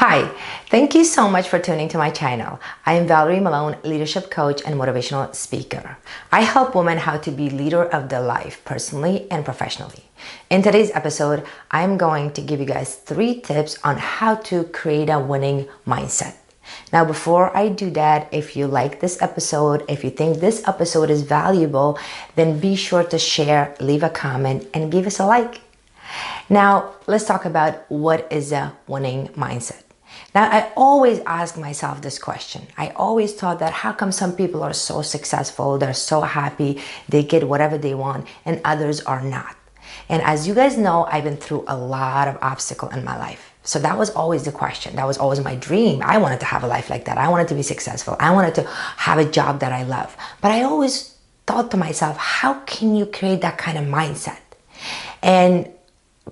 Hi, thank you so much for tuning to my channel. I am Valery Molone, leadership coach and motivational speaker. I help women how to be leader of their life personally and professionally. In today's episode, I'm going to give you guys 3 tips on how to create a winning mindset. Now, before I do that, if you like this episode, if you think this episode is valuable, then be sure to share, leave a comment, and give us a like. Now, let's talk about what is a winning mindset. Now, I always ask myself this question. I always thought that how come some people are so successful, they're so happy, they get whatever they want, and others are not. And as you guys know, I've been through a lot of obstacles in my life. So that was always the question. That was always my dream. I wanted to have a life like that. I wanted to be successful. I wanted to have a job that I love. But I always thought to myself, how can you create that kind of mindset? And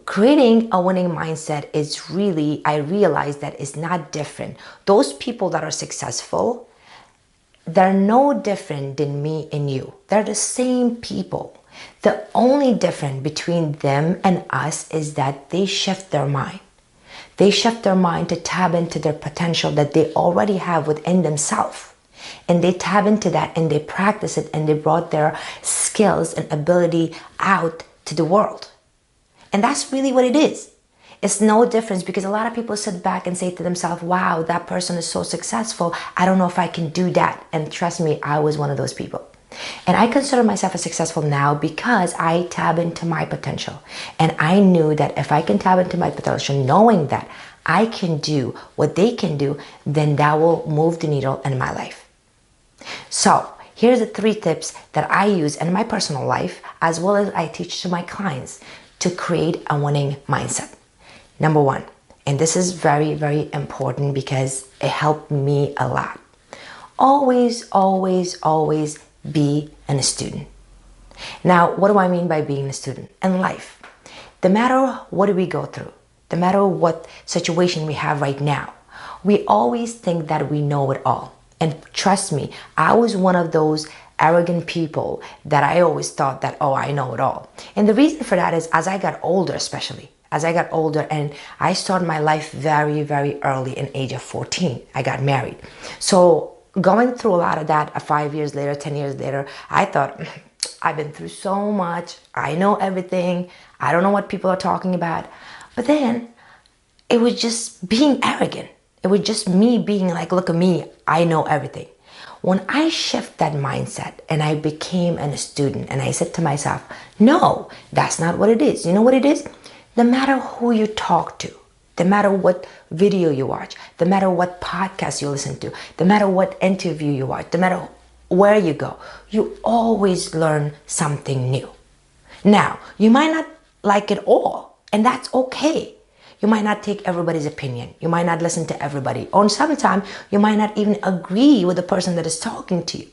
creating a winning mindset is really, I realized that it's not different. Those people that are successful, they're no different than me and you. They're the same people. The only difference between them and us is that they shift their mind. They shift their mind to tap into their potential that they already have within themselves. And they tap into that and they practice it and they brought their skills and ability out to the world. And that's really what it is. It's no difference because a lot of people sit back and say to themselves, wow, that person is so successful. I don't know if I can do that. And trust me, I was one of those people. And I consider myself as successful now because I tap into my potential. And I knew that if I can tap into my potential, knowing that I can do what they can do, then that will move the needle in my life. So here's the 3 tips that I use in my personal life, as well as I teach to my clients to create a winning mindset. Number 1, and this is very, very important because it helped me a lot. Always, always, always be a student. Now, what do I mean by being a student? In life, no matter what we go through, no matter what situation we have right now, we always think that we know it all. And trust me, I was one of those arrogant people that I always thought that, oh, I know it all. And the reason for that is as I got older, especially as I got older, and I started my life very, very early in age of 14, I got married. So going through a lot of that 5 years later, 10 years later, I thought, I've been through so much. I know everything. I don't know what people are talking about. But then it was just being arrogant. It was just me being like, look at me. I know everything. When I shift that mindset and I became a student and I said to myself, no, that's not what it is. You know what it is? No matter who you talk to, no matter what video you watch, no matter what podcast you listen to, no matter what interview you watch, no matter where you go, you always learn something new. Now, you might not like it all, and that's okay. You might not take everybody's opinion. You might not listen to everybody. Or sometimes you might not even agree with the person that is talking to you.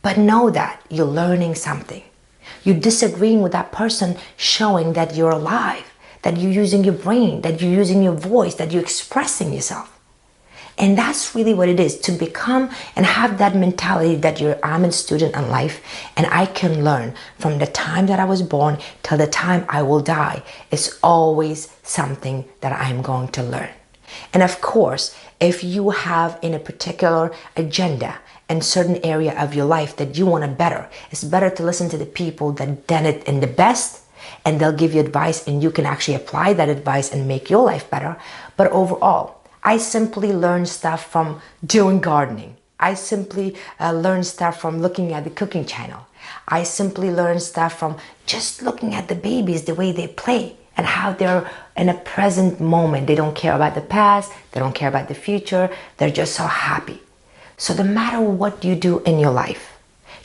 But know that you're learning something. You're disagreeing with that person, showing that you're alive, that you're using your brain, that you're using your voice, that you're expressing yourself. And that's really what it is, to become and have that mentality that I'm a student in life and I can learn from the time that I was born till the time I will die. It's always something that I'm going to learn. And of course, if you have in a particular agenda in certain area of your life that you want to better, it's better to listen to the people that done it in the best, and they'll give you advice and you can actually apply that advice and make your life better. But overall, I simply learned stuff from doing gardening. I simply learned stuff from looking at the cooking channel. I simply learned stuff from just looking at the babies, the way they play and how they're in a present moment. They don't care about the past. They don't care about the future. They're just so happy. So no matter what you do in your life,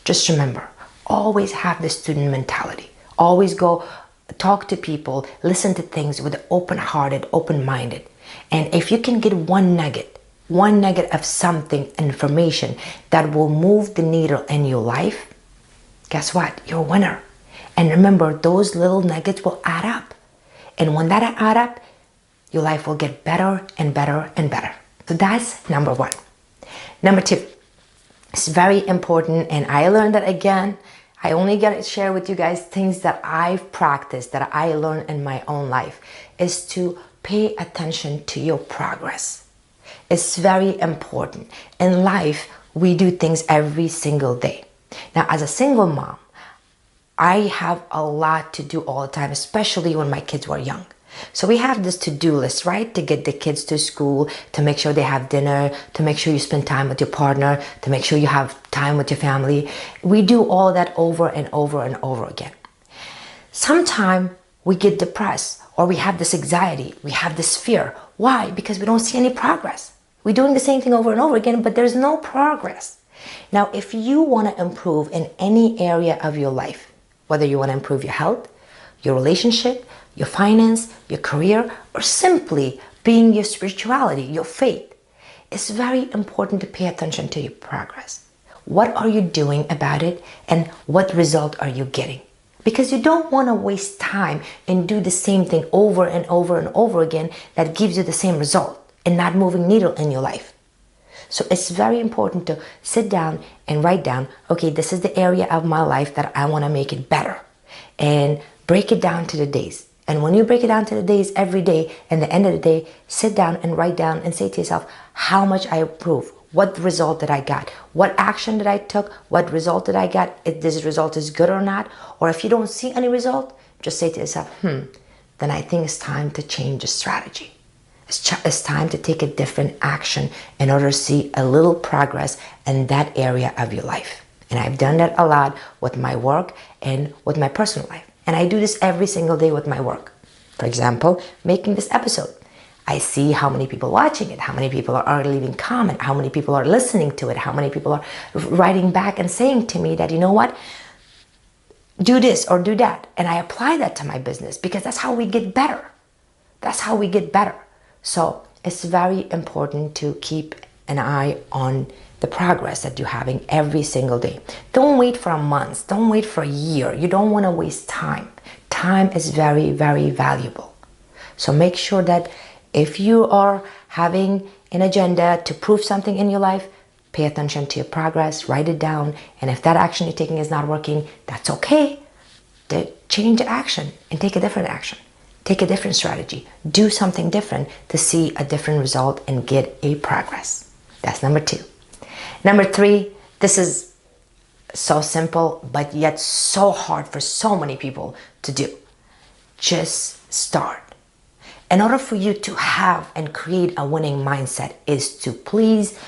just remember, always have the student mentality. Always go talk to people, listen to things with open-hearted, open-minded. And if you can get one nugget of something, information that will move the needle in your life, guess what? You're a winner. And remember, those little nuggets will add up. And when that add up, your life will get better and better and better. So that's number 1. Number 2, it's very important, and I learned that again. I only get to share with you guys things that I've practiced, that I learned in my own life, is to pay attention to your progress. It's very important. In life, we do things every single day. Now, as a single mom, I have a lot to do all the time, especially when my kids were young. So we have this to-do list, right? To get the kids to school, to make sure they have dinner, to make sure you spend time with your partner, to make sure you have time with your family. We do all that over and over and over again. Sometimes we get depressed or we have this anxiety, we have this fear. Why? Because we don't see any progress. We're doing the same thing over and over again, but there's no progress. Now, if you want to improve in any area of your life, whether you want to improve your health, your relationship, your finance, your career, or simply being your spirituality, your faith, it's very important to pay attention to your progress. What are you doing about it and what result are you getting? Because you don't want to waste time and do the same thing over and over and over again that gives you the same result and not moving needle in your life. So it's very important to sit down and write down, okay, this is the area of my life that I want to make it better, and break it down to the days. And when you break it down to the days every day, and the end of the day, sit down and write down and say to yourself, how much I improved, what result did I got, what action did I took, what result did I get, if this result is good or not. Or if you don't see any result, just say to yourself, then I think it's time to change the strategy. It's time to take a different action in order to see a little progress in that area of your life. And I've done that a lot with my work and with my personal life. And I do this every single day with my work. For example, making this episode. I see how many people are watching it, how many people are leaving comment, how many people are listening to it, how many people are writing back and saying to me that, you know what, do this or do that. And I apply that to my business because that's how we get better. That's how we get better. So it's very important to keep an eye on the progress that you're having every single day. Don't wait for a month. Don't wait for a year. You don't want to waste time. Time is very, very valuable. So make sure that if you are having an agenda to prove something in your life, pay attention to your progress, write it down. And if that action you're taking is not working, that's okay. Change the action and take a different action. Take a different strategy. Do something different to see a different result and get a progress. That's number 2. Number 3, this is so simple, but yet so hard for so many people to do. Just start. In order for you to have and create a winning mindset is to please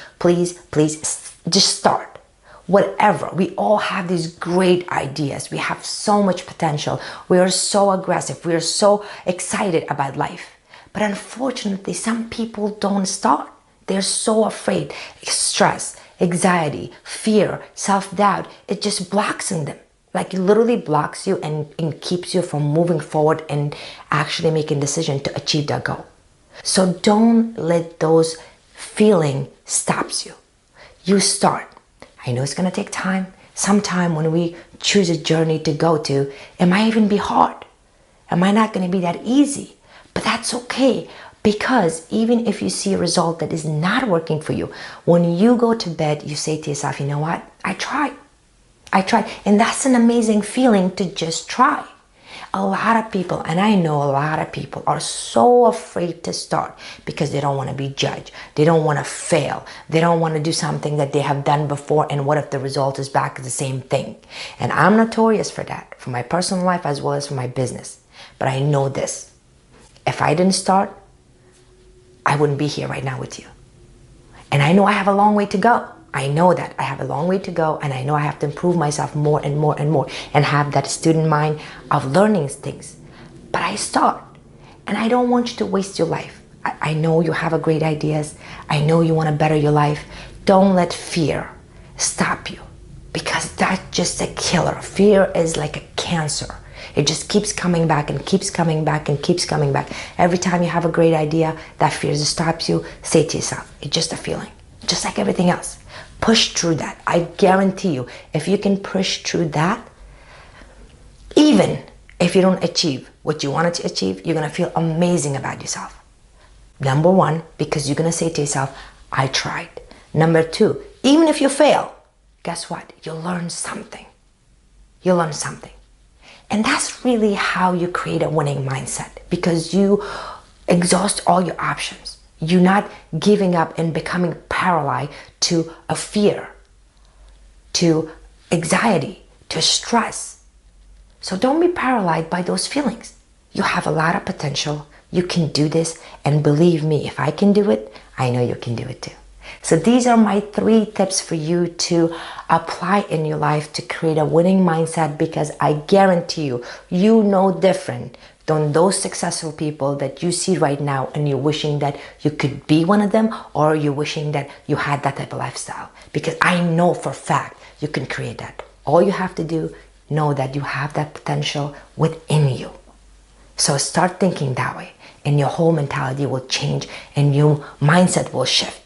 just start. Whatever. We all have these great ideas. We have so much potential. We are so aggressive. We are so excited about life. But unfortunately, some people don't start. They're so afraid. Stress, anxiety, fear, self-doubt, it just blocks in them. Like it literally blocks you and keeps you from moving forward and actually making a decision to achieve that goal. So don't let those feelings stop you. You start. I know it's going to take time. Sometime when we choose a journey to go to, it might even be hard. It might not going to be that easy, but that's okay. Because even if you see a result that is not working for you, when you go to bed, you say to yourself, you know what? I tried. And that's an amazing feeling to just try. A lot of people, and I know a lot of people, are so afraid to start because they don't want to be judged. They don't want to fail. They don't want to do something that they have done before, and what if the result is back the same thing? And I'm notorious for that, for my personal life as well as for my business. But I know this. If I didn't start, I wouldn't be here right now with you. And I know I have a long way to go. I know that I have a long way to go, and I know I have to improve myself more and more and more and have that student mind of learning things. But I start, and I don't want you to waste your life. I know you have a great ideas. I know you want to better your life. Don't let fear stop you, because that's just a killer. Fear is like a cancer. It just keeps coming back and keeps coming back and keeps coming back. Every time you have a great idea, that fear stops you. Say to yourself, it's just a feeling, just like everything else. Push through that. I guarantee you, if you can push through that, even if you don't achieve what you wanted to achieve, you're going to feel amazing about yourself. Number 1, because you're going to say to yourself, I tried. Number 2, even if you fail, guess what? You'll learn something. You'll learn something. And that's really how you create a winning mindset, because you exhaust all your options. You're not giving up and becoming paralyzed to a fear, to anxiety, to stress. So don't be paralyzed by those feelings. You have a lot of potential. You can do this. And believe me, if I can do it, I know you can do it too. So these are my 3 tips for you to apply in your life to create a winning mindset, because I guarantee you, you know different than those successful people that you see right now, and you're wishing that you could be one of them, or you're wishing that you had that type of lifestyle. Because I know for a fact you can create that. All you have to do, know that you have that potential within you. So start thinking that way, and your whole mentality will change and your mindset will shift.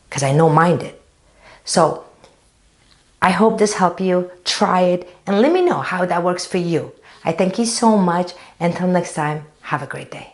Because I know mine did. So I hope this helped you. Try it and let me know how that works for you. I thank you so much. Until next time, have a great day.